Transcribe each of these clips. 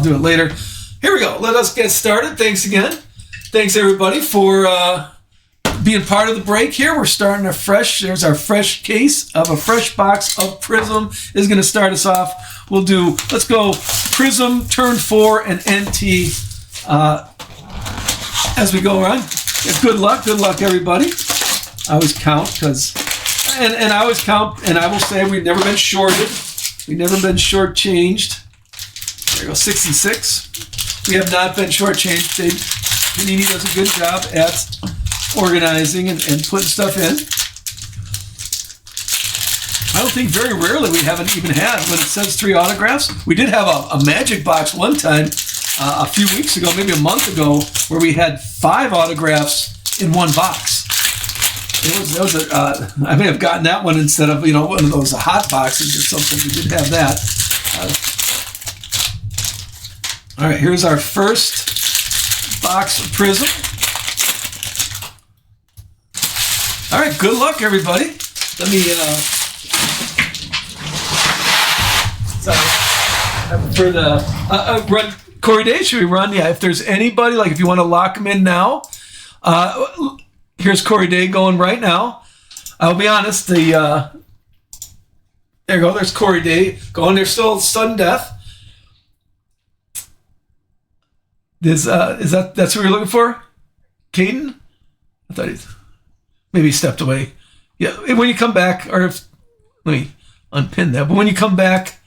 do it later. Here we go. Let us get started. Thanks again. Thanks, everybody, for being part of the break here. We're starting afresh. There's our fresh case of a fresh box of Prizm is going to start us off. We'll do, let's go Prizm, Turn 4, and NT as we go around. Yeah, good luck, everybody. I always count because, and I always count, and I will say we've never been shorted. We've never been shortchanged. There you go, 66. We have not been shortchanged. Panini does a good job at organizing and putting stuff in. I don't think very rarely we haven't even had, when it says 3 autographs. We did have a magic box one time a few weeks ago, maybe a month ago, where we had 5 autographs in one box. I may have gotten that one instead of, one of those hot boxes or something. We did have that. All right, here's our first box of Prizm. All right, good luck, everybody. Let me, for the, run, Corey Day, should we run? Yeah, if there's anybody, like if you want to lock them in now, here's Corey Day going right now. I'll be honest, there you go, there's Corey Day going. There's still sudden death. That's what you're looking for? Caden? I thought maybe he stepped away. Yeah, when you come back, or if, let me unpin that, but when you come back,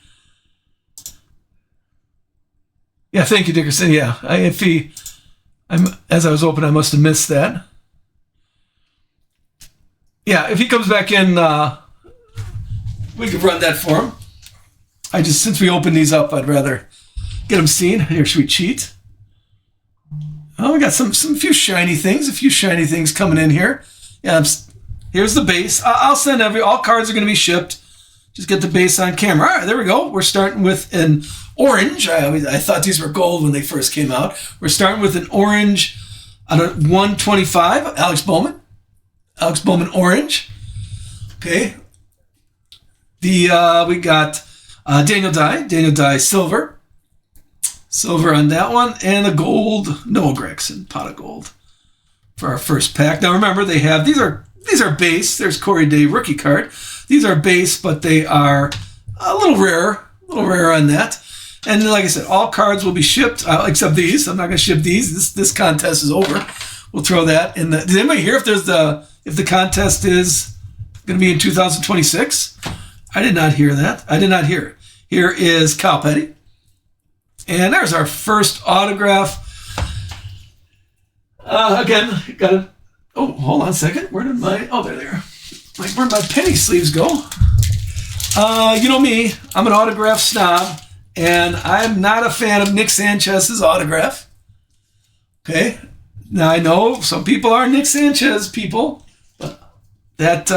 yeah, thank you, Dickerson. Yeah, as I was open, I must have missed that. Yeah, if he comes back in, we could run that for him. Since we opened these up, I'd rather get him seen. Here, should we cheat? Oh, we got a few shiny things coming in here. Yeah, here's the base. I'll send all cards are going to be shipped. Just get the base on camera. All right, there we go. We're starting with an orange. I thought these were gold when they first came out. We're starting with an orange out of 125, Alex Bowman. Alex Bowman orange. Okay. We got Daniel Dye silver. Silver on that one, and a gold Noah Gregson pot of gold for our first pack. Now remember, they have these are base. There's Corey Day rookie card. These are base, but they are a little rare on that. And like I said, all cards will be shipped except these. I'm not going to ship these. This contest is over. We'll throw that in. Did anybody hear if the contest is going to be in 2026? I did not hear that. I did not hear it. Here is Kyle Petty. And there's our first autograph. Again, got it. Oh, hold on a second. Where did there they are. Where'd my penny sleeves go? You know me, I'm an autograph snob, and I'm not a fan of Nick Sanchez's autograph. Okay? Now, I know some people are Nick Sanchez people, but that,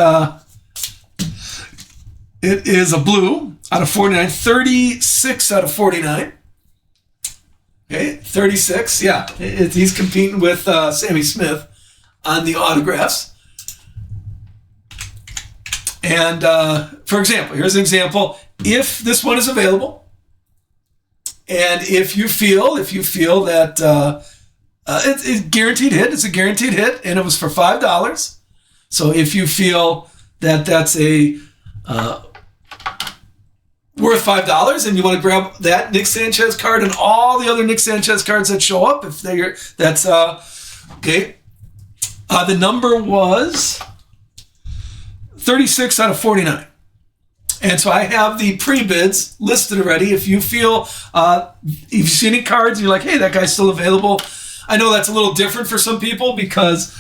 it is a blue out of 49, 36 out of 49. Okay, 36, yeah. He's competing with Sammy Smith on the autographs. And for example, here's an example. If this one is available, and if you feel that it's guaranteed hit, it's a guaranteed hit, and it was for $5. So if you feel that that's a worth $5 and you want to grab that Nick Sanchez card and all the other Nick Sanchez cards that show up, that's okay. The number was 36 out of 49. And so I have the pre-bids listed already. If you feel, if you see any cards and you're like, hey, that guy's still available. I know that's a little different for some people because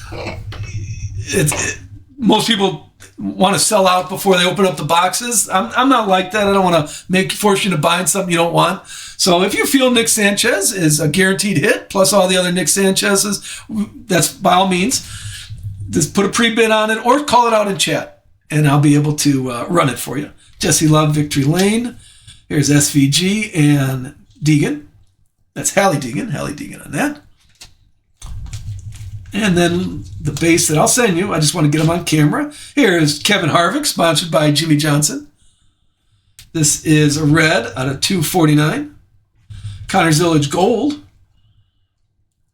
most people want to sell out before they open up the boxes. I'm not like that. I don't want to force you to buy something you don't want. So if you feel Nick Sanchez is a guaranteed hit, plus all the other Nick Sanchez's, that's by all means, just put a pre-bid on it or call it out in chat, and I'll be able to run it for you. Jesse Love, Victory Lane. Here's SVG and Deegan. That's Hallie Deegan on that. And then the base that I'll send you, I just want to get them on camera. Here is Kevin Harvick, sponsored by Jimmy Johnson. This is a red out of 249. Connor Zillage gold.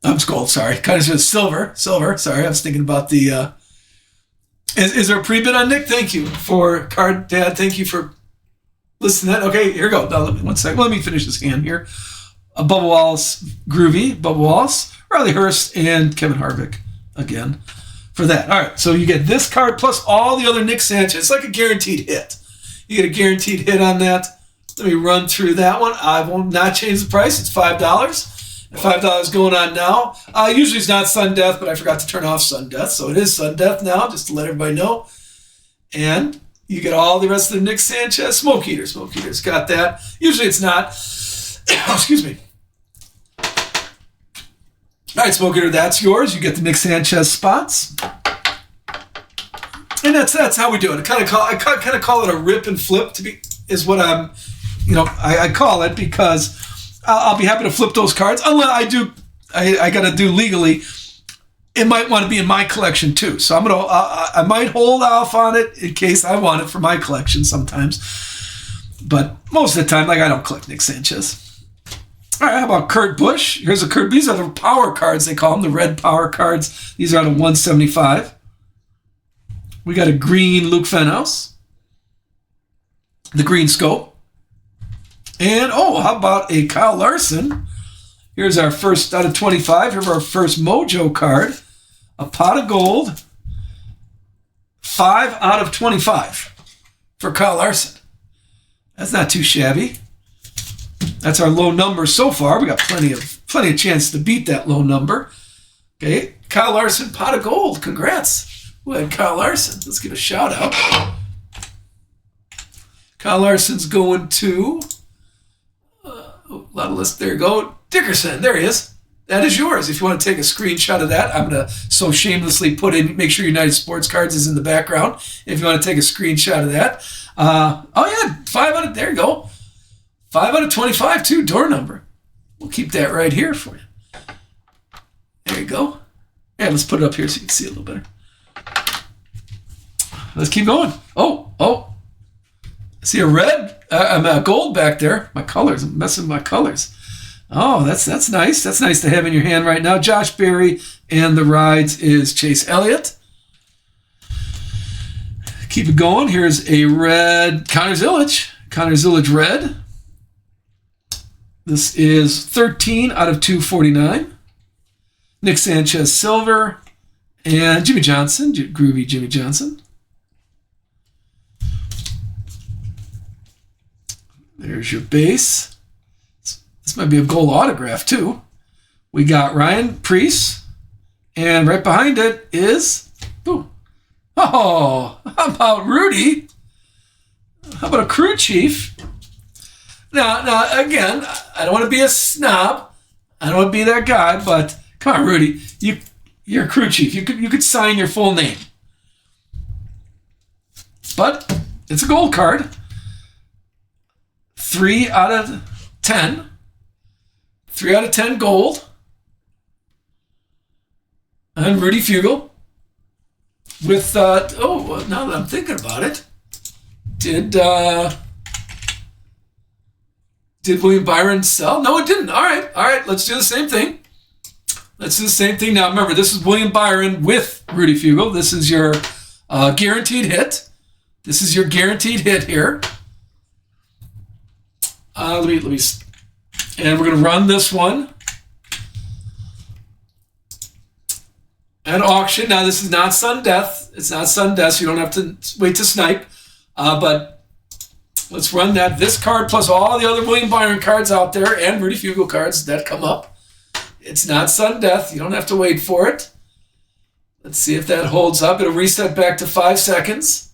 It's gold, sorry. Connor Zillage silver. Sorry, I was thinking about the... Is there a pre-bid on Nick? Thank you for card, Dad. Thank you for listening to that. Okay, here we go. Now, one second. Let me finish this hand here. Bubba Wallace, Groovy, Bubba Wallace, Riley Hurst, and Kevin Harvick again for that. All right, so you get this card plus all the other Nick Sanchez. It's like a guaranteed hit. You get a guaranteed hit on that. Let me run through that one. I will not change the price. It's $5. $5 going on now. Usually it's not sudden death, but I forgot to turn off sudden death, so it is sudden death now, just to let everybody know. And you get all the rest of the Nick Sanchez Smoke Eater. Smoke Eater's got that. Usually it's not. Excuse me. All right, Smoke Eater, that's yours. You get the Nick Sanchez spots. And that's how we do it. I kind of call it a rip and flip is what I call it, because I'll be happy to flip those cards. Unless I got to do legally. It might want to be in my collection too. So I might hold off on it in case I want it for my collection sometimes. But most of the time, I don't collect Nick Sanchez. All right, how about Kurt Busch? Here's a Kurt. These are the power cards, they call them, the red power cards. These are out of 175. We got a green Luke Fenhaus. The green scope. And, how about a Kyle Larson? Here's our first out of 25. Here's our first Mojo card. A pot of gold. 5 out of 25 for Kyle Larson. That's not too shabby. That's our low number so far. We got plenty of chance to beat that low number. Okay, Kyle Larson, pot of gold. Congrats. Who had Kyle Larson? Let's give a shout out. Kyle Larson's going to... a lot of lists. There you go. Dickerson. There he is. That is yours. If you want to take a screenshot of that, I'm going to so shamelessly make sure United Sports Cards is in the background. If you want to take a screenshot of that. 5 out of, there you go. 5 out of 25 too, door number. We'll keep that right here for you. There you go. Yeah, let's put it up here so you can see it a little better. Let's keep going. Oh. See a red? I'm a gold back there. My colors. I'm messing with my colors. Oh, that's nice. That's nice to have in your hand right now. Josh Berry, and the rides is Chase Elliott. Keep it going. Here's a red Connor Zillage. Connor Zillage red. This is 13 out of 249. Nick Sanchez silver. And Jimmy Johnson. Groovy Jimmy Johnson. There's your base. This might be a gold autograph, too. We got Ryan Preece. And right behind it is... Boom. Oh, how about Rudy? How about a crew chief? Now, again, I don't want to be a snob. I don't want to be that guy, but come on, Rudy. You're a crew chief. You could sign your full name. But it's a gold card. 3 out of 10. 3 out of 10 gold. And Rudy Fugle. With, now that I'm thinking about it, did William Byron sell? No, it didn't. All right, let's do the same thing. Now, remember, this is William Byron with Rudy Fugle. This is your guaranteed hit. This is your guaranteed hit here. Let me, and we're going to run this one at auction. Now, this is not sudden death. It's not sudden death, so you don't have to wait to snipe. But let's run that. This card plus all the other William Byron cards out there and Rudy Fugle cards that come up. It's not sudden death. You don't have to wait for it. Let's see if that holds up. It'll reset back to 5 seconds.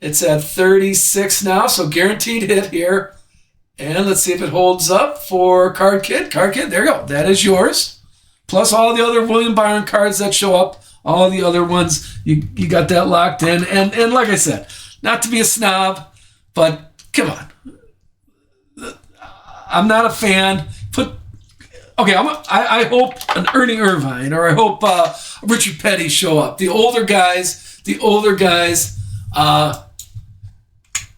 It's at 36 now, so guaranteed hit here. And let's see if it holds up for Card Kid. Card Kid, there you go. That is yours. Plus all the other William Byron cards that show up. All the other ones, you got that locked in. And like I said, not to be a snob, but come on. I'm not a fan. I hope an Ernie Irvine or I hope Richard Petty show up. The older guys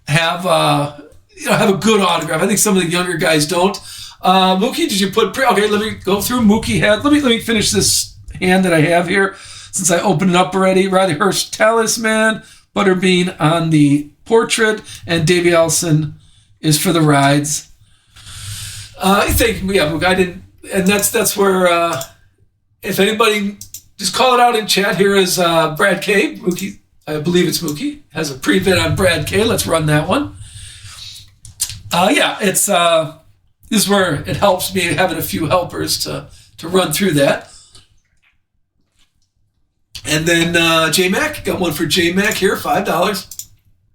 have a good autograph. I think some of the younger guys don't. Mookie, did you put... Okay, let me go through Mookie head. Let me finish this hand that I have here since I opened it up already. Riley Hurst Talisman, Butterbean on the portrait, and Davey Allison is for the rides. I think, yeah, I didn't... And that's where... if anybody... Just call it out in chat. Here is Brad K. Mookie, I believe it's Mookie, has a pre-bid on Brad K. Let's run that one. Yeah, it's... this is where it helps me having a few helpers to run through that. And then J-Mac, got one for J-Mac here, $5.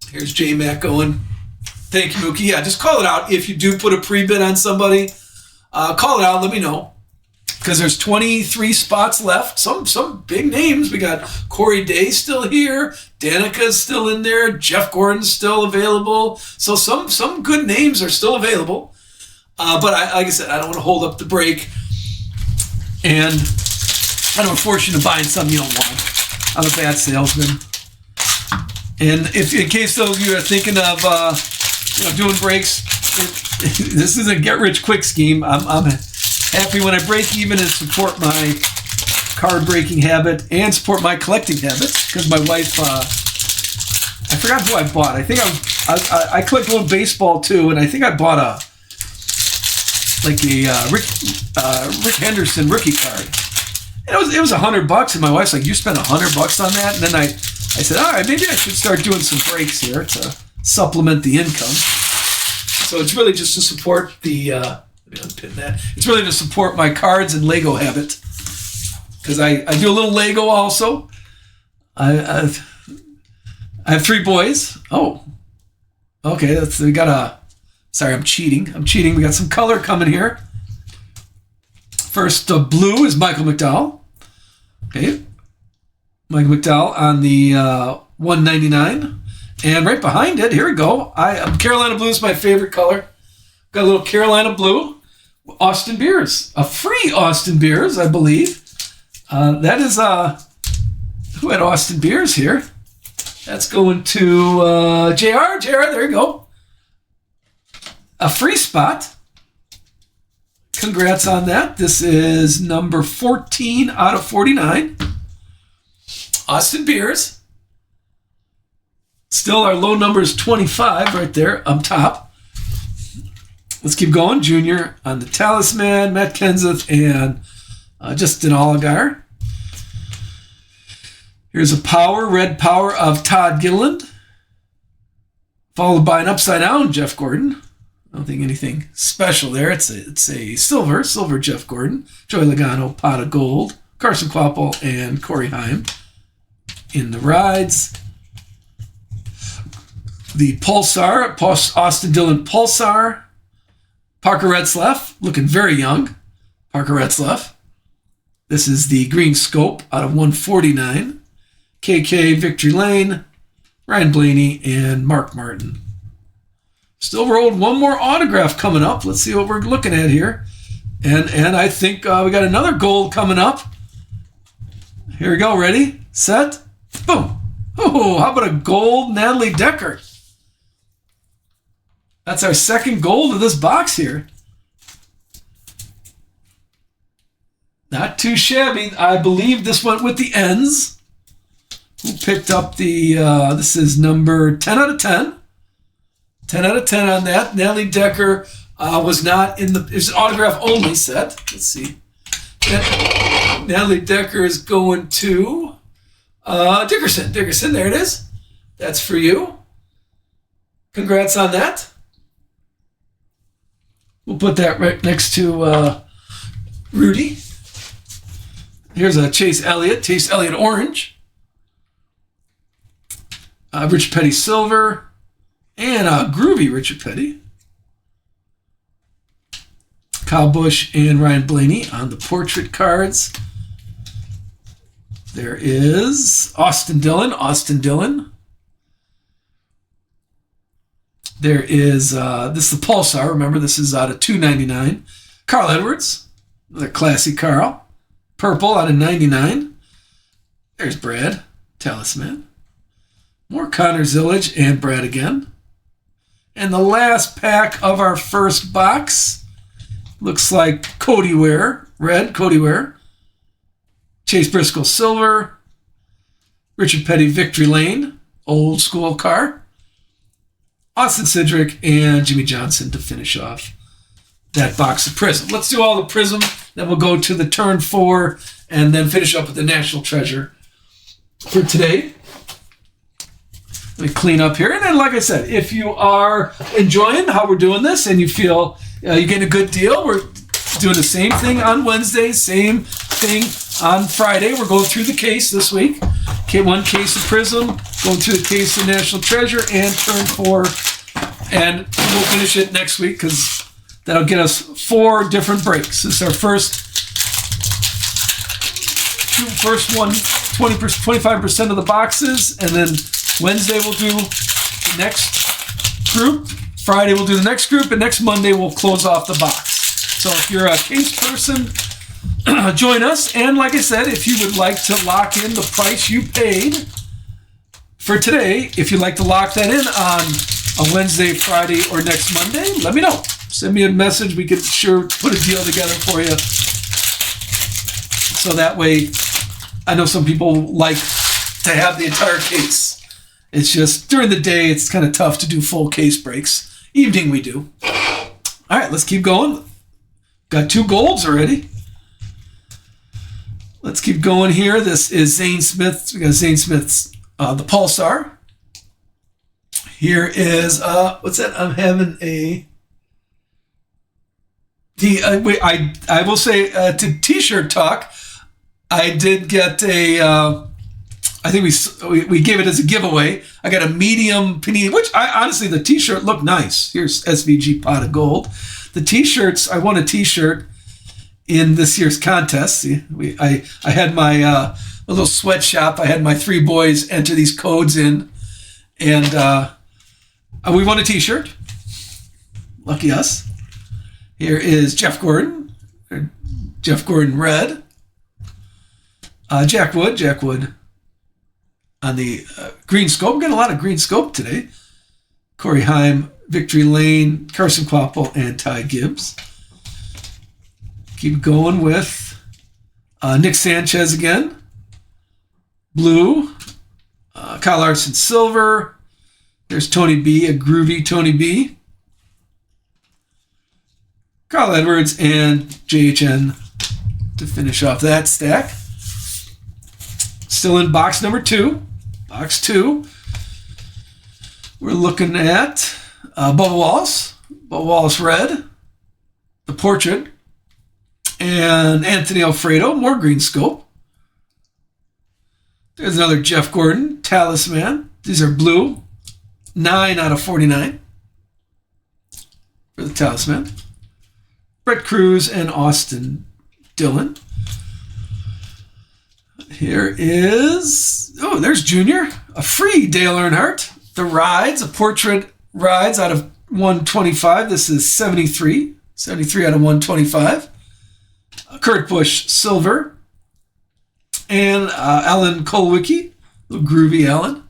Here's J-Mac going. Thank you, Mookie. Yeah, just call it out. If you do put a pre-bid on somebody, call it out, let me know. Because there's 23 spots left. Some big names. We got Corey Day still here. Danica's still in there. Jeff Gordon's still available. So some good names are still available. But like I said, I don't want to hold up the break. And I don't force you to buy something you don't want. I'm a bad salesman. And if in case those of you are thinking of doing breaks, this is a get-rich-quick scheme. I'm happy when I break even and support my card breaking habit and support my collecting habits because my wife, I forgot who I bought. I think I collect a little baseball too, and I think I bought a Rick Henderson rookie card. And it was $100, and my wife's like, "You spent $100 on that?" And then I said, "All right, maybe I should start doing some breaks here to supplement the income." So it's really just to support the. Let me unpin that. It's really to support my cards and Lego habit because I do a little Lego also. I have 3 boys. Oh, okay. We got a. Sorry, I'm cheating. We got some color coming here. First, blue is Michael McDowell. Okay, Michael McDowell on the 199, and right behind it, here we go. Carolina blue is my favorite color. Got a little Carolina blue. Austin Beers, a free Austin Beers, I believe. That is who had Austin Beers here? That's going to JR. JR, there you go. A free spot. Congrats on that. This is number 14 out of 49. Austin Beers. Still, our low number is 25 right there up top. Let's keep going. Junior on the Talisman, Matt Kenseth, and Justin Allgaier. Here's a red power of Todd Gilliland, followed by an upside down Jeff Gordon. I don't think anything special there. It's a silver Jeff Gordon, Joey Logano, pot of gold, Carson Kvapil, and Corey Heim in the rides. The Pulsar, Austin Dillon Pulsar. Parker Retzlaff, looking very young. Parker Retzlaff. This is the green scope out of 149. KK Victory Lane, Ryan Blaney, and Mark Martin. Still rolled one more autograph coming up. Let's see what we're looking at here. And I think we got another gold coming up. Here we go. Ready? Set? Boom. Oh, how about a gold Natalie Decker? That's our second gold of this box here. Not too shabby. I believe this went with the ends. Who picked up the, this is number 10 out of 10. 10 out of 10 on that. Natalie Decker was not in the, it's an autograph only set. Let's see. Natalie Decker is going to Dickerson. Dickerson, there it is. That's for you. Congrats on that. We'll put that right next to Rudy. Here's a Chase Elliott orange. Richard Petty silver. And a groovy Richard Petty. Kyle Busch and Ryan Blaney on the portrait cards. There is Austin Dillon. There is, this is the Pulsar. Remember, this is out of $2.99. Carl Edwards, another classy Carl. Purple out of $99. There's Brad, Talisman. More Connor Zillage and Brad again. And the last pack of our first box Looks like Cody Ware, red, Cody Ware. Chase Briscoe, silver. Richard Petty, Victory Lane, old school car. Austin Cindric and Jimmy Johnson to finish off that box of Prizm. Let's do all the Prizm, then we'll go to the turn 4 and then finish up with the National Treasure for today. Let me clean up here. And then, like I said, if you are enjoying how we're doing this and you feel you're getting a good deal, we're doing the same thing on Wednesday, same thing on Friday. We're going through the case this week. Okay, one case of Prizm, going through the case of National Treasure and turn 4. And we'll finish it next week because that'll get us 4 different breaks. This is our first one, 25% of the boxes, and then Wednesday we'll do the next group, Friday we'll do the next group, and next Monday we'll close off the box. So if you're a case person, join us. And like I said, if you would like to lock in the price you paid for today, if you'd like to lock that in on a Wednesday, Friday, or next Monday, let me know. Send me a message. We can sure put a deal together for you. So that way, I know some people like to have the entire case. It's just during the day, it's kind of tough to do full case breaks. Evening, we do. All right, let's keep going. Got 2 golds already. Let's keep going here. This is Zane Smith. We got Zane Smith's the Pulsar. Here is what's that? I'm having a. I will say to T-shirt talk. I did get a. I think we gave it as a giveaway. I got a medium panini, which honestly the T-shirt looked nice. Here's SVG Pot of Gold. The T-shirts. I won a T-shirt in this year's contest. See, I had my little sweatshop. I had my 3 boys enter these codes in, and we won a T-shirt. Lucky us. Here is Jeff Gordon. Jeff Gordon red. Jack Wood on the green scope. We're getting a lot of green scope today. Corey Heim, Victory Lane, Carson Kvapil, and Ty Gibbs. Keep going with Nick Sanchez again. Blue. Kyle Larson silver. There's Tony B, a groovy Tony B. Carl Edwards and JHN to finish off that stack. Still in box number 2. Box 2. We're looking at Bubba Wallace. Bubba Wallace red. The portrait. And Anthony Alfredo. More green scope. There's another Jeff Gordon. Talisman. These are blue. 9 out of 49. For the Talisman. Brett Cruz and Austin Dillon. Here is, there's Junior. A free Dale Earnhardt. The Rides, a portrait Rides out of 125. This is 73. 73 out of 125. Kurt Busch, silver. And Alan Kulwicki, little groovy Alan,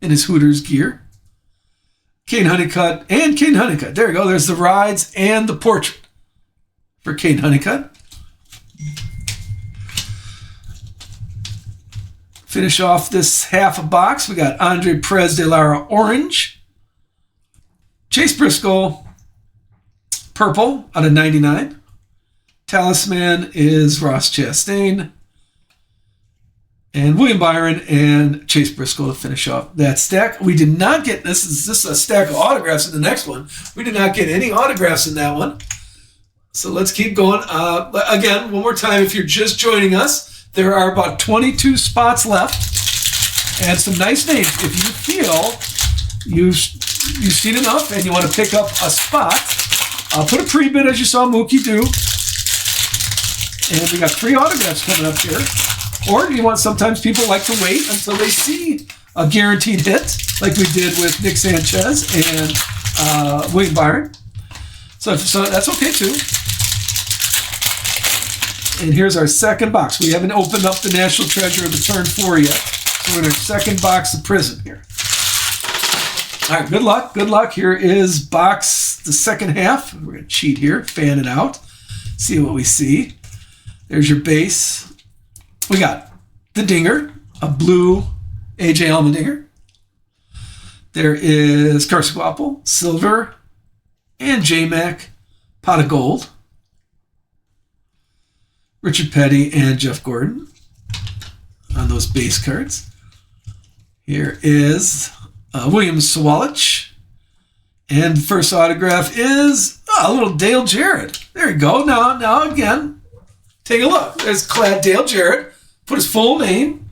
in his Hooters gear. Kane Honeycutt and Kane Honeycutt. There you go. There's the Rides and the portrait for Kane Honeycutt. Finish off this half a box. We got Andre Perez de Lara orange. Chase Briscoe purple out of 99. Talisman is Ross Chastain. And William Byron and Chase Briscoe to finish off that stack. We did not get, this is a stack of autographs in the next one. We did not get any autographs in that one. So let's keep going. Again, one more time, if you're just joining us, there are about 22 spots left and some nice names. If you feel you've seen enough and you want to pick up a spot, put a pre-bid as you saw Mookie do. And we got 3 autographs coming up here. Or you want, sometimes people like to wait until they see a guaranteed hit, like we did with Nick Sanchez and William Byron. So that's okay too. And here's our second box. We haven't opened up the National Treasure of the Turn 4 yet. So we're in our second box of Prizm here. All right, good luck. Here is box, the second half. We're going to cheat here, fan it out. See what we see. There's your base. We got the dinger, a blue AJ Allmendinger. There is Carson Quapple, silver, and J-Mac, pot of gold. Richard Petty and Jeff Gordon on those base cards. Here is William Sawalich. And first autograph is a little Dale Jarrett. There you go. Now again, take a look. There's clad Dale Jarrett. Put his full name.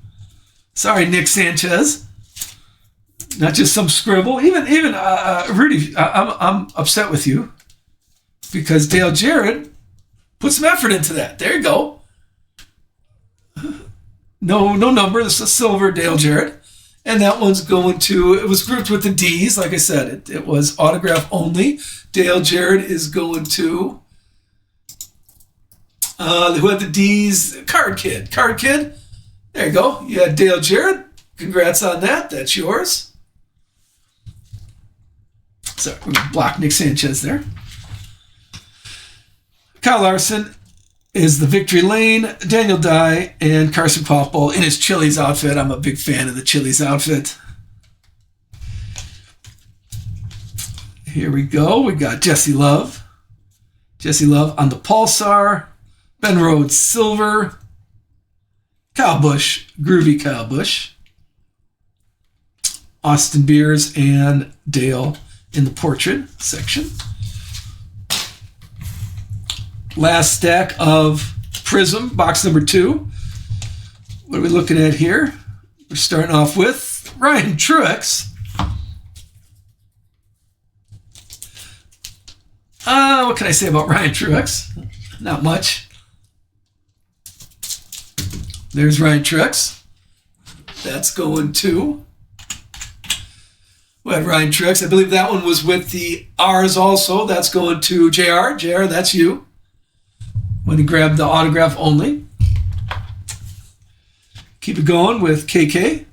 Sorry, Nick Sanchez. Not just some scribble. Even Rudy, I'm upset with you because Dale Jarrett put some effort into that. There you go. No number. This is a silver Dale Jarrett. And that one's going to, it was grouped with the D's. Like I said, it was autograph only. Dale Jarrett is going to, who had the D's? Card Kid. Card Kid. There you go. You had Dale Jarrett. Congrats on that. That's yours. So we're going to block Nick Sanchez there. Kyle Larson is the Victory Lane, Daniel Dye, and Carson Quapple in his Chili's outfit. I'm a big fan of the Chili's outfit. Here we go. We got Jesse Love. Jesse Love on the Pulsar. Ben Rhodes, silver. Kyle Busch, groovy Kyle Busch. Austin Beers and Dale in the portrait section. Last stack of Prizm, box number 2. What are we looking at here? We're starting off with Ryan Truex. What can I say about Ryan Truex? Not much. There's Ryan Truex. That's going to... We had Ryan Truex. I believe that one was with the R's also. That's going to JR. JR, that's you. When he grabbed the autograph only. Keep it going with KK.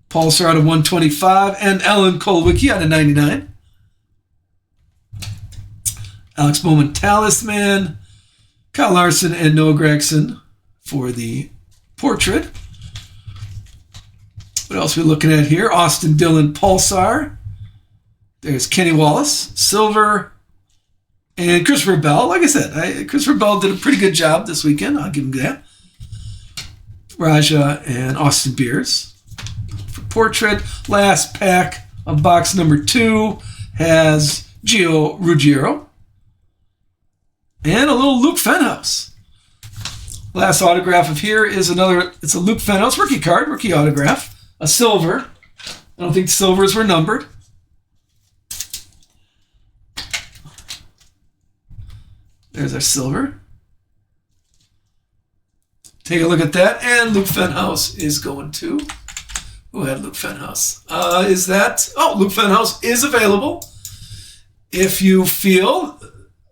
Pulsar out of 125. And Ellen Kolwicki out of 99. Alex Bowman Talisman. Kyle Larson and Noah Gregson for the portrait. What else are we looking at here? Austin Dillon Pulsar. There's Kenny Wallace. Silver. And Christopher Bell, like I said, Christopher Bell did a pretty good job this weekend. I'll give him that. Raja and Austin Beers for portrait. Last pack of box number 2 has Gio Ruggiero and a little Luke Fenhouse. Last autograph of here is another. It's a Luke Fenhouse rookie card, rookie autograph, a silver. I don't think the silvers were numbered. There's our silver. Take a look at that. And Luke Fenhouse is going to... Who had Luke Fenhouse? Is that... Oh, Luke Fenhouse is available. If you feel...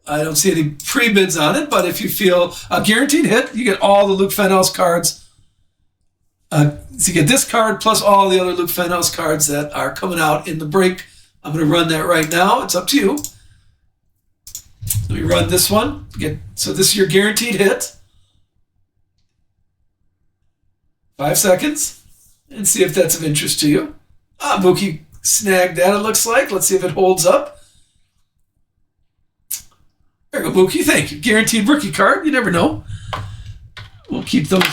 I don't see any pre-bids on it, but if you feel a guaranteed hit, you get all the Luke Fenhouse cards. So you get this card plus all the other Luke Fenhouse cards that are coming out in the break. I'm going to run that right now. It's up to you. Let me run this one. So this is your guaranteed hit. 5 seconds. And see if that's of interest to you. Mookie snagged that, it looks like. Let's see if it holds up. There you go, Mookie. Thank you. Guaranteed rookie card. You never know. We'll keep those.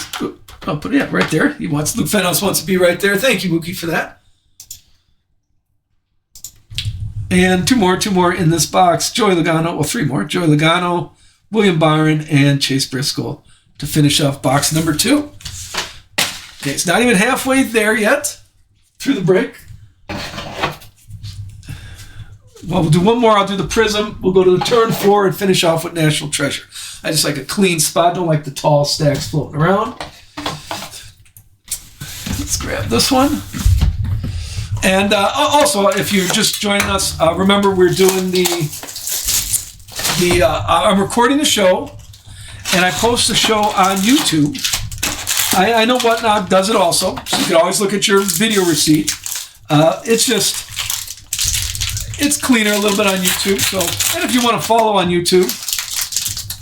I'll put it up right there. Luke Fenhouse wants to be right there. Thank you, Mookie, for that. And two more in this box. Joey Logano, well, 3 more. Joey Logano, William Byron, and Chase Briscoe to finish off box number 2. Okay, it's not even halfway there yet through the break. Well, we'll do one more. I'll do the Prizm. We'll go to the turn 4 and finish off with National Treasure. I just like a clean spot. Don't like the tall stacks floating around. Let's grab this one. And also, if you're just joining us, remember we're doing I'm recording the show, and I post the show on YouTube. I know Whatnot does it also, so you can always look at your video receipt. It's cleaner a little bit on YouTube. So, and if you want to follow on YouTube,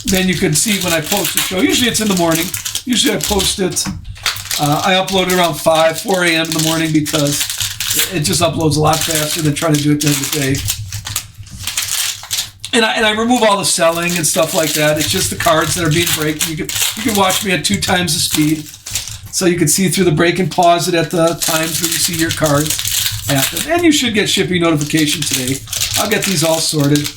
then you can see when I post the show. Usually it's in the morning. Usually I post it. I upload it around 4 a.m. in the morning because it just uploads a lot faster than trying to do it during the day. And I remove all the selling and stuff like that. It's just the cards that are being break. You can watch me at 2 times the speed. So you can see through the break and pause it at the times where you see your cards happen. And you should get shipping notification today. I'll get these all sorted.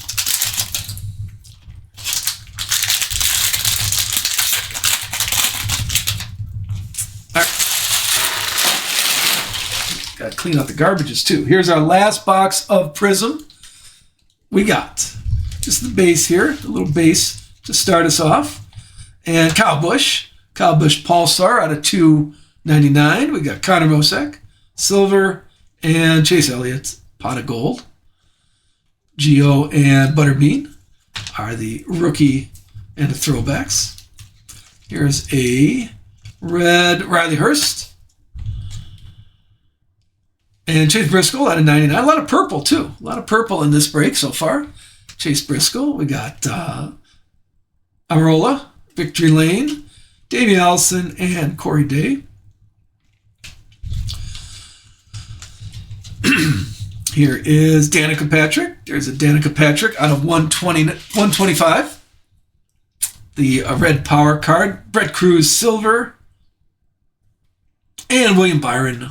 Got to clean out the garbages too. Here's our last box of Prizm. We got just the base here, the little base to start us off. And Kyle Busch Pulsar out of $2.99. We got Connor Mosek, silver, and Chase Elliott, pot of gold. Gio and Butterbean are the rookie and the throwbacks. Here's a red Riley Hurst. And Chase Briscoe out of 99. A lot of purple, too. A lot of purple in this break so far. Chase Briscoe. We got Amarola, Victory Lane, Davey Allison, and Corey Day. Here is Danica Patrick. There's a Danica Patrick out of 125. The red power card. Brett Cruz, silver. And William Byron.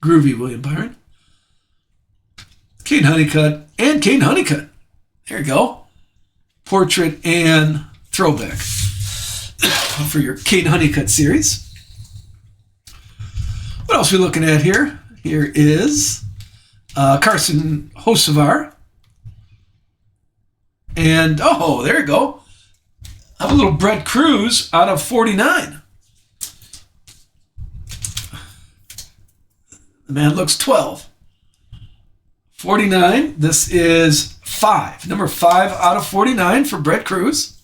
Groovy William Byron. Kane Honeycutt and Kane Honeycutt. There you go. Portrait and throwback for your Kane Honeycutt series. What else are we looking at here? Here is Carson Hocevar. And, oh, there you go. I have a little Brett Cruz out of 49. The man looks 12. 49. This is 5. Number 5 out of 49 for Brett Cruz.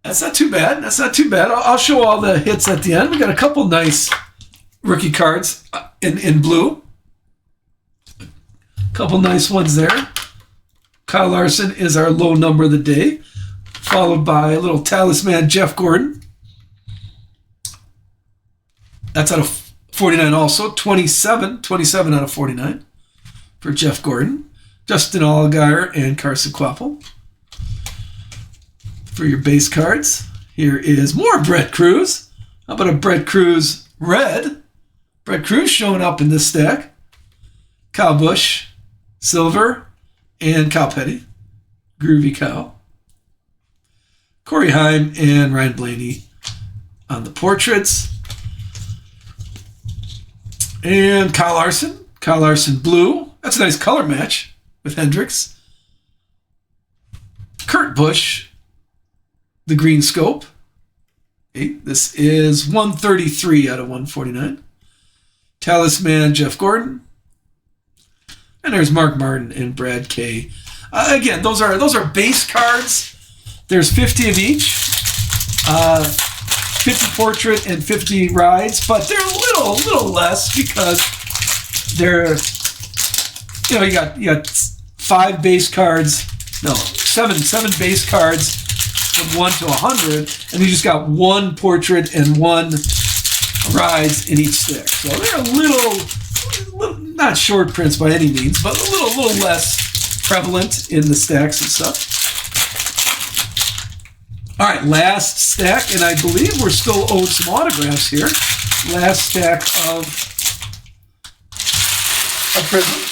That's not too bad. That's not too bad. I'll show all the hits at the end. We got a couple nice rookie cards in blue. A couple nice ones there. Kyle Larson is our low number of the day, followed by a little talisman Jeff Gordon. That's out of 49 also. 27 out of 49 for Jeff Gordon. Justin Allgaier and Carson Kvapil. For your base cards, here is more Brett Cruz. How about a Brett Cruz red? Brett Cruz showing up in this stack. Kyle Busch, silver, and Kyle Petty. Groovy Kyle. Corey Heim and Ryan Blaney on the portraits. And Kyle Larson blue. That's a nice color match with Hendricks. Kurt Busch, the green scope. Okay, this is 133 out of 149. Talisman Jeff Gordon. And there's Mark Martin and Brad K. Again, those are base cards. There's 50 of each. 50 portrait and 50 rides, but they're a little less because they're, you got 5 base cards, no, seven base cards from 1 to 100, and you just got 1 portrait and 1 rides in each stick. So they're a little not short prints by any means, but a little less prevalent in the stacks and stuff. All right, last stack, and I believe we're still owed some autographs here. Last stack of Prizm.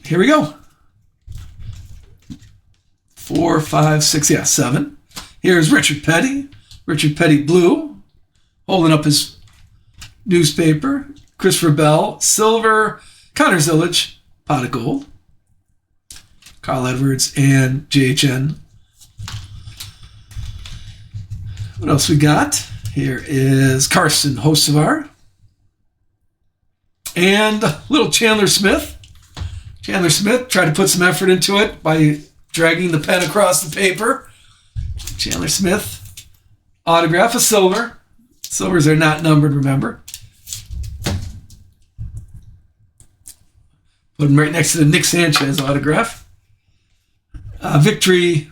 Here we go. 4, 5, 6, 7. Here's Richard Petty. Richard Petty blue, holding up his newspaper. Christopher Bell, silver. Connor Zilic, pot of gold. Carl Edwards and JHN. What else we got? Here is Carson Hocevar. And little Chandler Smith. Chandler Smith tried to put some effort into it by dragging the pen across the paper. Chandler Smith. Autograph of silver. Silvers are not numbered, remember. Put him right next to the Nick Sanchez autograph. Victory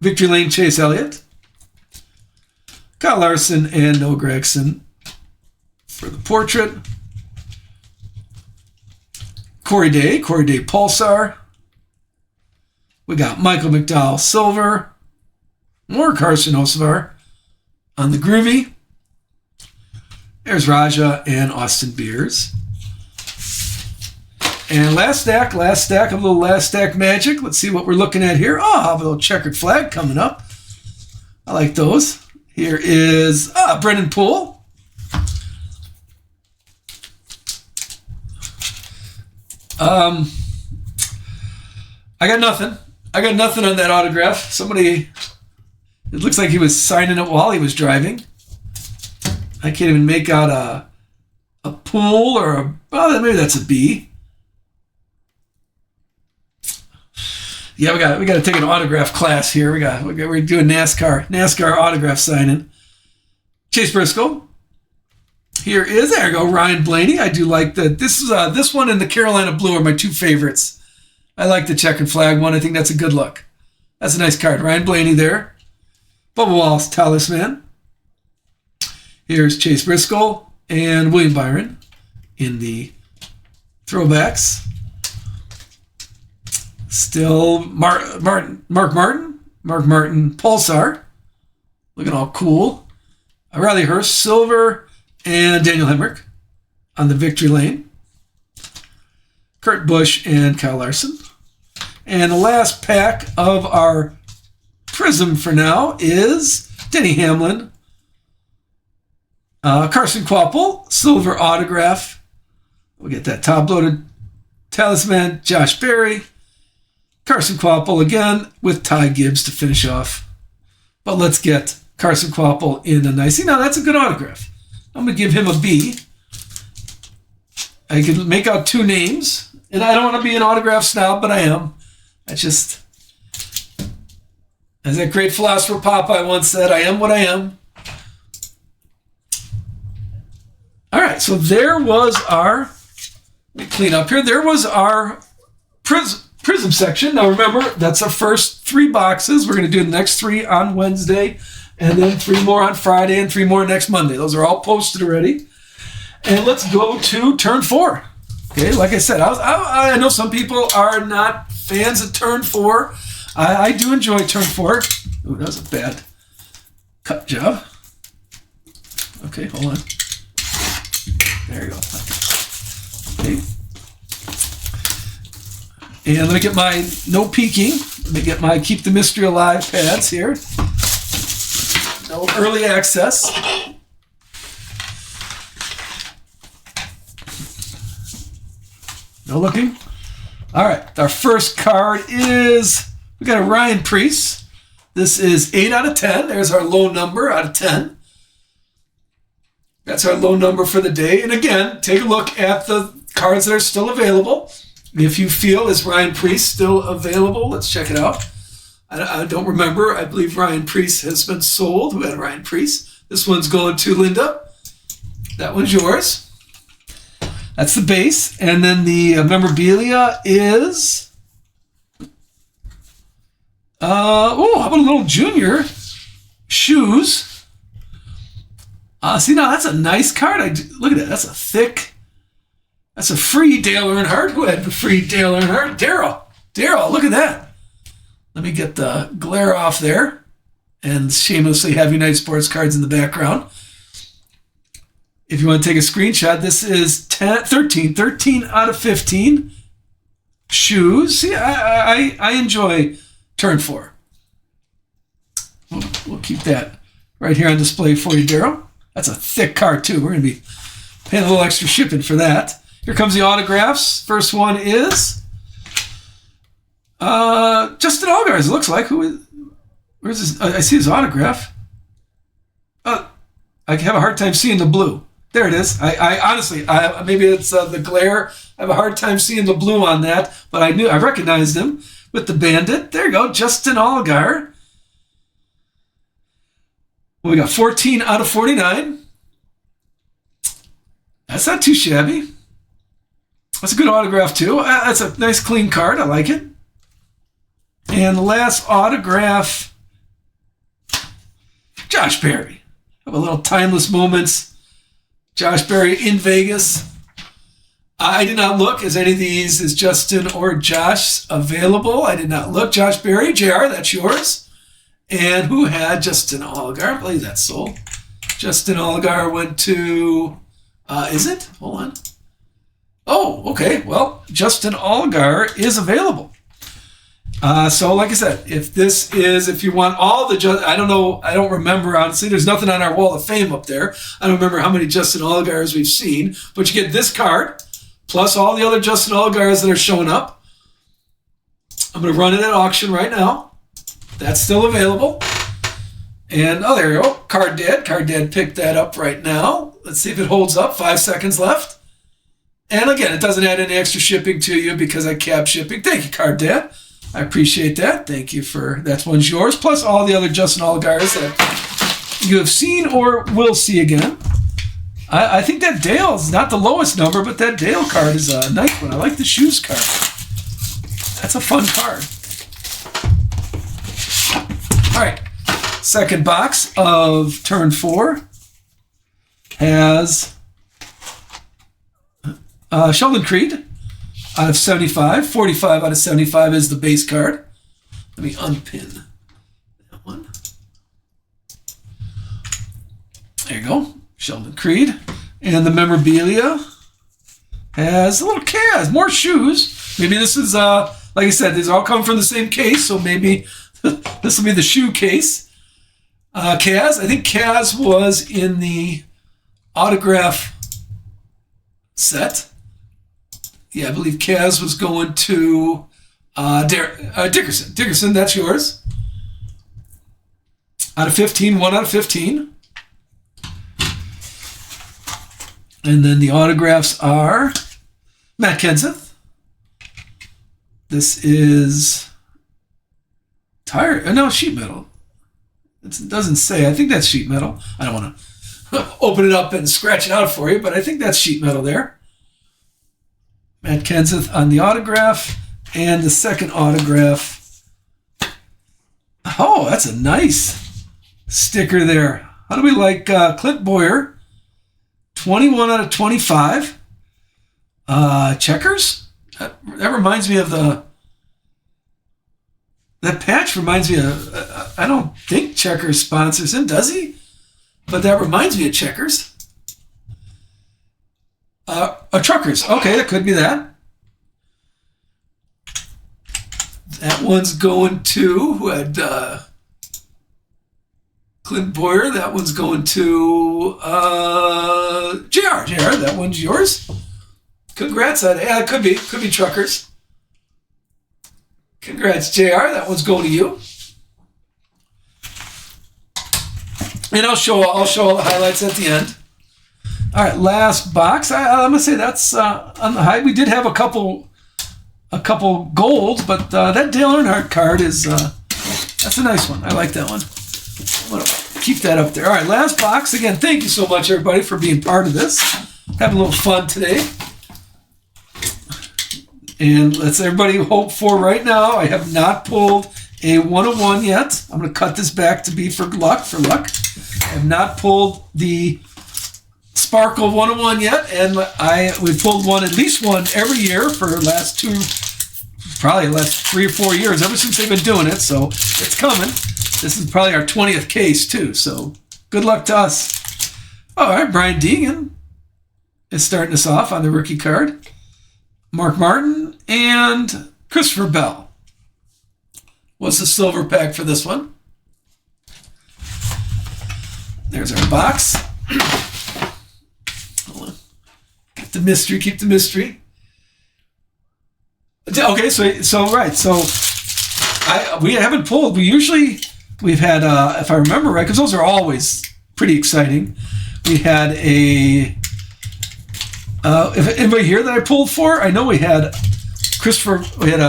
Lane Chase Elliott. Kyle Larson and Noah Gregson for the portrait. Corey Day Pulsar. We got Michael McDowell Silver. More Carson Hocevar on the Groovy. There's Raja and Austin Beers. And last stack, a little last stack magic. Let's see what we're looking at here. Oh, have a little checkered flag coming up. I like those. Here is Brennan Poole. I got nothing. On that autograph. Somebody, it looks like he was signing it while he was driving. I can't even make out a Poole or a, well, maybe that's a B. Yeah, we got to take an autograph class here. We're doing NASCAR autograph signing. Chase Briscoe. There you go, Ryan Blaney. I do like this one and the Carolina Blue are my two favorites. I like the checkered flag one. I think that's a good look. That's a nice card. Ryan Blaney there. Bubba Wallace Talisman. Here's Chase Briscoe and William Byron in the throwbacks. Still Mark Martin Pulsar, looking all cool. Riley Hurst Silver and Daniel Hemrick on the Victory Lane. Kurt Busch and Kyle Larson. And the last pack of our Prizm for now is Denny Hamlin, Carson Kvapil Silver autograph. We'll get that top-loaded talisman. Josh Berry. Carson Kvapil again with Ty Gibbs to finish off. But let's get Carson Kvapil in a nice... Now, that's a good autograph. I'm going to give him a B. I can make out two names. And I don't want to be an autograph snob, but I am. As that great philosopher Popeye once said, I am what I am. All right, so there was our... Let me clean up here. There was our Prizm section. Now remember, that's our first 3 boxes. We're going to do the next 3 on Wednesday, and then 3 more on Friday, and 3 more next Monday. Those are all posted already. And let's go to turn 4. Okay, like I said, I know some people are not fans of turn 4. I do enjoy turn 4. Ooh, that was a bad cut job. Okay, hold on. There you go. Okay. And let me get my no peeking. Let me get my Keep the Mystery Alive pads here. No early access. No looking. All right. Our first card is, we got a Ryan Preece. This is 8 out of 10. There's our low number out of 10. That's our low number for the day. And again, take a look at the cards that are still available. If you feel, is Ryan Preece still available? Let's check it out. I don't remember. I believe Ryan Preece has been sold. Who had Ryan Preece? This one's going to Linda. That one's yours. That's the base. And then the memorabilia is... how about a little junior? Shoes. See, now that's a nice card. Look at that. That's a thick... That's a free Dale Earnhardt. Who had the free Dale Earnhardt? Daryl, look at that. Let me get the glare off there and shamelessly have United Sports cards in the background. If you want to take a screenshot, this is 13 out of 15. Shoes. See, I enjoy turn 4. We'll keep that right here on display for you, Daryl. That's a thick card, too. We're going to be paying a little extra shipping for that. Here comes the autographs. First one is Justin Allgaier, it looks like. Where's his? I see his autograph. I have a hard time seeing the blue. There it is. I honestly, maybe it's the glare. I have a hard time seeing the blue on that, but I recognized him with the bandit. There you go, Justin Allgaier. Well, we got 14 out of 49. That's not too shabby. That's a good autograph, too. That's a nice, clean card. I like it. And the last autograph, Josh Berry. Have a little timeless moments. Josh Berry in Vegas. I did not look. Is any of these, is Justin or Josh available? I did not look. Josh Berry, JR, that's yours. And who had Justin Allgaier? I believe that's sold. Justin Allgaier went to, is it? Hold on. Oh, okay. Well, Justin Allgaier is available. So like I said, if you want all the, I don't know, I don't remember, honestly. There's nothing on our wall of fame up there. I don't remember how many Justin Allgaiers we've seen, but you get this card, plus all the other Justin Allgaiers that are showing up. I'm going to run it at auction right now. That's still available. And, oh, there you go. Card Dad. Card Dad picked that up right now. Let's see if it holds up. 5 seconds left. And again, it doesn't add any extra shipping to you because I cap shipping. Thank you, Card Dad. I appreciate that. Thank you that one's yours. Plus all the other Justin Allgaiers that you have seen or will see again. I think that Dale's not the lowest number, but that Dale card is a nice one. I like the shoes card. That's a fun card. All right. Second box of turn 4 has Sheldon Creed out of 75. 45 out of 75 is the base card. Let me unpin that one. There you go. Sheldon Creed. And the memorabilia has a little Kaz. More shoes. Maybe this is, like I said, these all come from the same case, so maybe this will be the shoe case. Kaz. I think Kaz was in the autograph set. Yeah, I believe Kaz was going to Dickerson. Dickerson, that's yours. Out of 15, 1 out of 15. And then the autographs are Matt Kenseth. This is sheet metal. It doesn't say. I think that's sheet metal. I don't want to open it up and scratch it out for you, but I think that's sheet metal there. Matt Kenseth on the autograph. And the second autograph. Oh, that's a nice sticker there. How do we like Clint Boyer? 21 out of 25. Checkers? That reminds me of that patch reminds me of, I don't think Checkers sponsors him, does he? But that reminds me of Checkers. Truckers. Okay, that could be that. That one's going to, who had Clint Boyer. That one's going to JR. JR, that one's yours. Congrats on it. Yeah, it could be Truckers. Congrats, JR. That one's going to you. And I'll show all the highlights at the end. All right, last box. I'm gonna say that's on the high. We did have a couple golds, but that Dale Earnhardt card is that's a nice one. I like that one. I'm gonna keep that up there. All right, last box. Again, thank you so much, everybody, for being part of this. Having a little fun today. And let's everybody hope for right now. I have not pulled a 101 yet. I'm going to cut this back to be for luck. I have not pulled the Sparkle 101 yet, and we've pulled at least one every year for the last 3 or 4 years, ever since they've been doing it. So it's coming. This is probably our 20th case too. So good luck to us. All right, Brian Deegan is starting us off on the rookie card. Mark Martin and Christopher Bell. What's the silver pack for this one? There's our box. Keep the mystery. Okay, so we haven't pulled. We've had, if I remember right, because those are always pretty exciting. We had if anybody here that I pulled for, I know we had Christopher. We had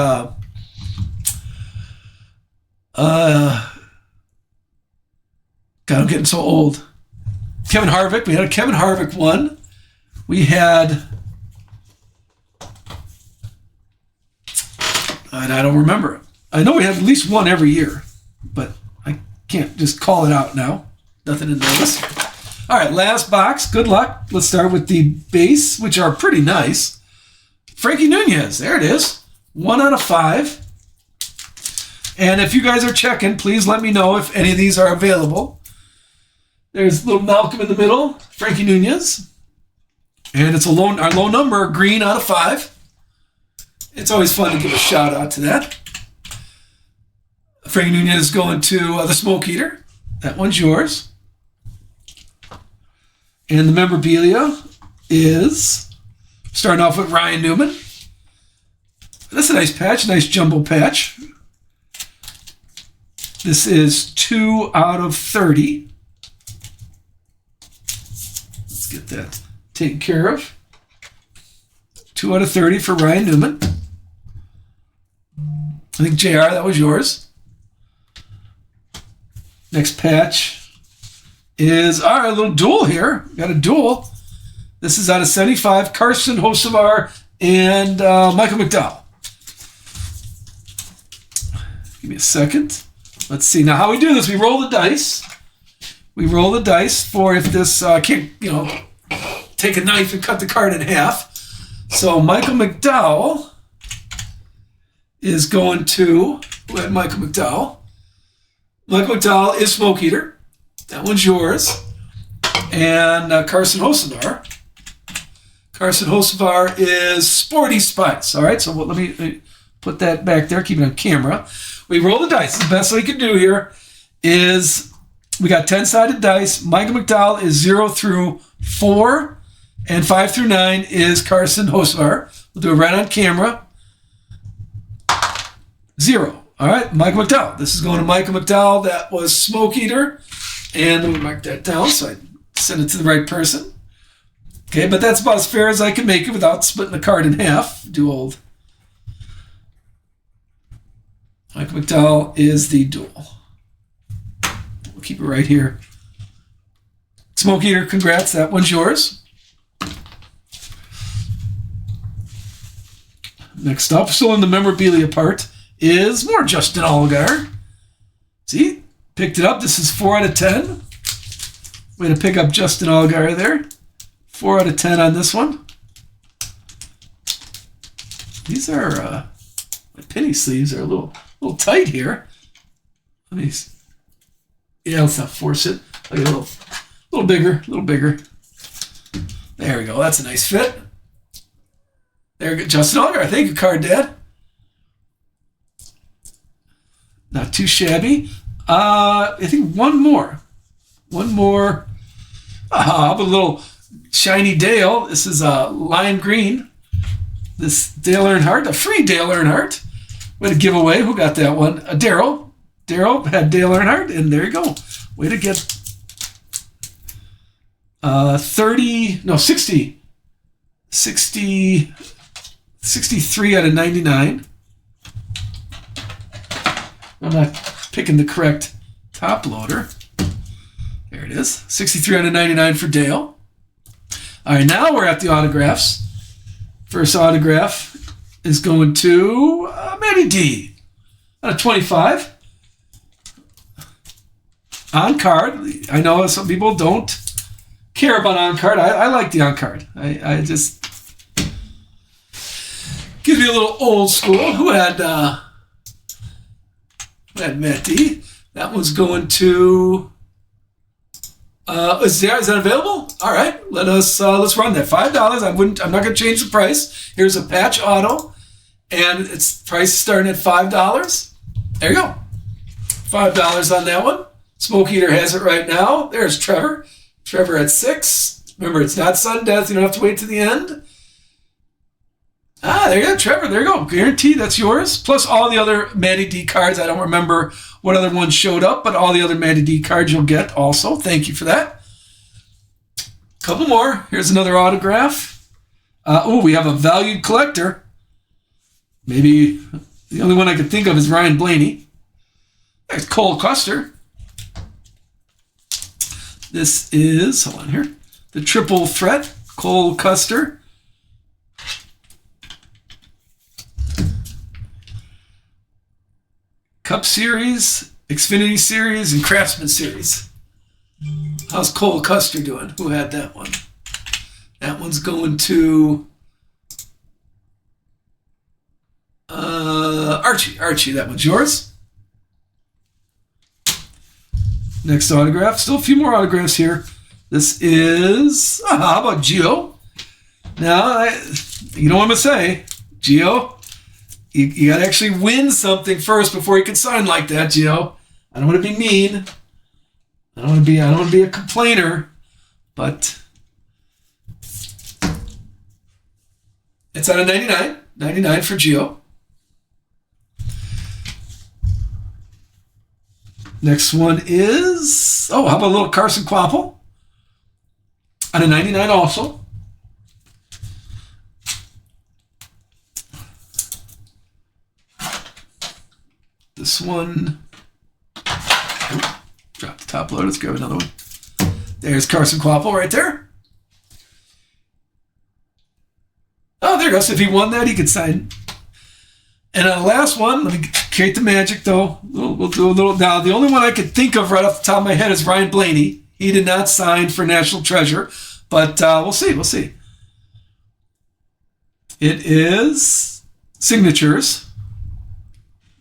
God, I'm getting so old. Kevin Harvick. We had a Kevin Harvick one. We had and I don't remember it. I know we have at least one every year, but I can't just call it out now. Nothing to notice. All right, last box. Good luck. Let's start with the base, which are pretty nice. Frankie Nunez. There it is. 1 out of 5. And if you guys are checking, please let me know if any of these are available. There's little Malcolm in the middle, Frankie Nunez. And it's our low number, green out of 5. It's always fun to give a shout out to that. Frankie Nunez going to the Smoke Eater. That one's yours. And the memorabilia is starting off with Ryan Newman. That's a nice patch, nice jumbo patch. This is 2 out of 30. Let's get that taken care of. 2 out of 30 for Ryan Newman. I think JR, that was yours. Next patch is our little duel here. Got a duel. This is out of 75. Carson Hocevar and Michael McDowell. Give me a second. Let's see. Now, how we do this, we roll the dice. We roll the dice for if this can't, take a knife and cut the card in half. So Michael McDowell is going to, who had Michael McDowell? Michael McDowell is Smoke Eater. That one's yours. And Carson Hocevar. Carson Hocevar is Sporty Spice. All right, so let me put that back there, keep it on camera. We roll the dice. The best we can do here is we got 10-sided dice. Michael McDowell is 0 through 4, and 5 through 9 is Carson Hocevar. We'll do it right on camera. 0. All right, Michael McDowell. This is going to Michael McDowell. That was Smoke Eater. And let me mark that down so I send it to the right person. Okay, but that's about as fair as I can make it without splitting the card in half. Do old. Michael McDowell is the duel. We'll keep it right here. Smoke Eater, congrats. That one's yours. Next up, still in the memorabilia part, is more Justin Allgaier. See? Picked it up. This is 4 out of 10. Way to pick up Justin Allgaier there. 4 out of 10 on this one. These are, my penny sleeves are a little tight here. Let me, let's not force it. I'll get a little bigger. There we go. That's a nice fit. There we go. Justin Allgaier. Thank you, Card Dad. Not too shabby. I think one more. A little shiny Dale. This is a lime green. This Dale Earnhardt, a free Dale Earnhardt. Way to give away. Who got that one? Daryl. Daryl had Dale Earnhardt, and there you go. Way to get 63 out of 99. I'm not picking the correct top loader. There it is. 63 out of 99 for Dale. All right, now we're at the autographs. First autograph is going to Matty D. Out of 25. On card. I know some people don't care about on card. I like the on card. I just gives me a little old school. Who had Matt D? That one's going to. Is that available? All right, let's run that. $5. I'm not going to change the price. Here's a patch auto, and its price is starting at $5. There you go. $5 on that one. Smoke Eater has it right now. There's Trevor. Trevor at 6. Remember, it's not sudden death. You don't have to wait to the end. There you go, Trevor. There you go. Guaranteed that's yours. Plus all the other Matty D cards. I don't remember what other ones showed up, but all the other Matty D cards you'll get also. Thank you for that. Couple more. Here's another autograph. We have a valued collector. Maybe the only one I could think of is Ryan Blaney. There's Cole Custer. This is, hold on here, the triple threat, Cole Custer. Cup Series, Xfinity Series, and Craftsman Series. How's Cole Custer doing? Who had that one? That one's going to Archie. Archie, that one's yours. Next autograph. Still a few more autographs here. This is, how about Gio? Now, you know what I'm going to say. Gio, you got to actually win something first before you can sign like that, Gio. I don't want to be mean. I don't want to be a complainer, but it's out of 99. 99 for Gio. Next one is, how about a little Carson Kvapil? Out of 99 also. This one, drop the top load. Let's grab another one. There's Carson Kvapil right there. Oh, there goes. If he won that, he could sign. And the last one, let me create the magic, though. We'll do a little. Now, the only one I could think of right off the top of my head is Ryan Blaney. He did not sign for National Treasure, but we'll see. We'll see. It is signatures.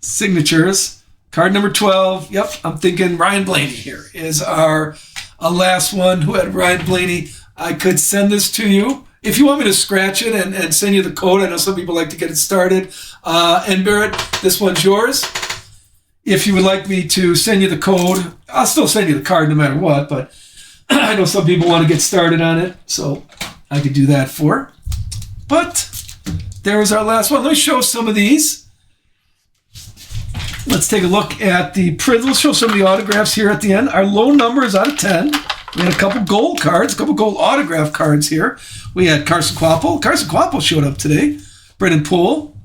Signatures. Card number 12. Yep, I'm thinking Ryan Blaney here is our last one. Who had Ryan Blaney? I could send this to you. If you want me to scratch it and send you the code, I know some people like to get it started. And Barrett, this one's yours. If you would like me to send you the code, I'll still send you the card no matter what, but I know some people want to get started on it, so I could do that for. But there was our last one. Let me show some of these. Let's take a look at the Prizm. Let's show some of the autographs here at the end. Our low number is out of 10. We had a couple gold cards, a couple gold autograph cards here. We had Carson Kvapil. Carson Kvapil showed up today. Brendan Poole.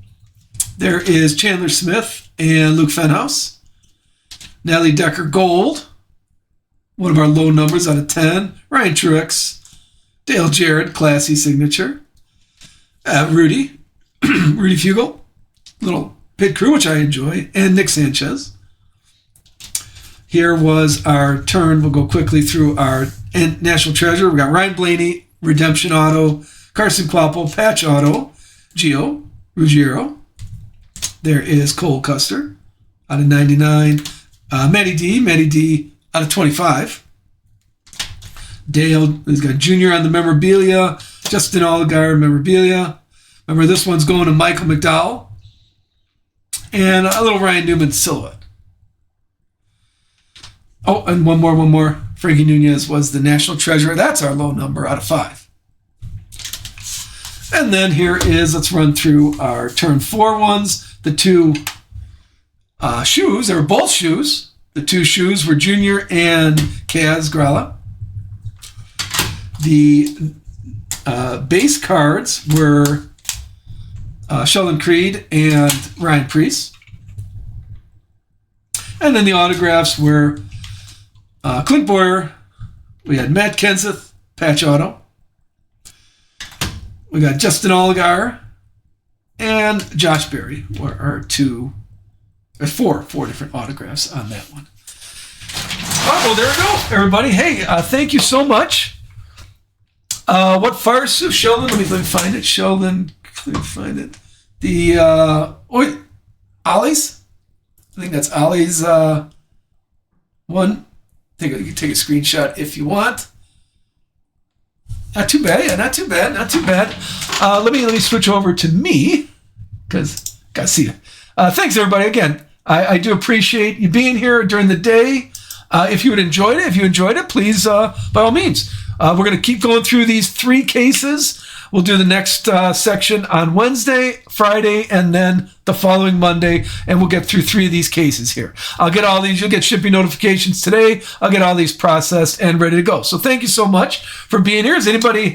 There is Chandler Smith and Luke Fenhouse. Natalie Decker Gold. One of our low numbers out of 10. Ryan Truex. Dale Jarrett, classy signature. Rudy. Rudy Fugle. Little pit crew, which I enjoy. And Nick Sanchez. Here was our turn. We'll go quickly through our National Treasure. We got Ryan Blaney, Redemption Auto, Carson Kvapil, Patch Auto, Gio, Ruggiero. There is Cole Custer out of 99. Matty D out of 25. Dale has got Junior on the memorabilia. Justin Allgaier memorabilia. Remember, this one's going to Michael McDowell. And a little Ryan Newman silhouette. Oh, and one more. Frankie Nunez was the National Treasure. That's our low number out of 5. And then here is, let's run through our turn 4 ones. The two shoes, they were both shoes. The two shoes were Junior and Kaz Grala. The base cards were Sheldon Creed and Ryan Preece. And then the autographs were Clint Boyer. We had Matt Kenseth, Patch Auto. We got Justin Allgaier and Josh Berry were our four different autographs on that one. Oh, well, there we go, everybody. Hey, thank you so much. What farce? Sheldon, let me find it. Sheldon, let me find it. The Ollie's. I think that's Ollie's one. You can take a screenshot if you want. Not too bad. Yeah, not too bad. Let me switch over to me because gotta see you. Thanks everybody again. I do appreciate you being here during the day. If you enjoyed it, please by all means. We're gonna keep going through these 3 cases. We'll do the next section on Wednesday, Friday, and then the following Monday, and we'll get through 3 of these cases here. I'll get all these. You'll get shipping notifications today. I'll get all these processed and ready to go. So thank you so much for being here. Is anybody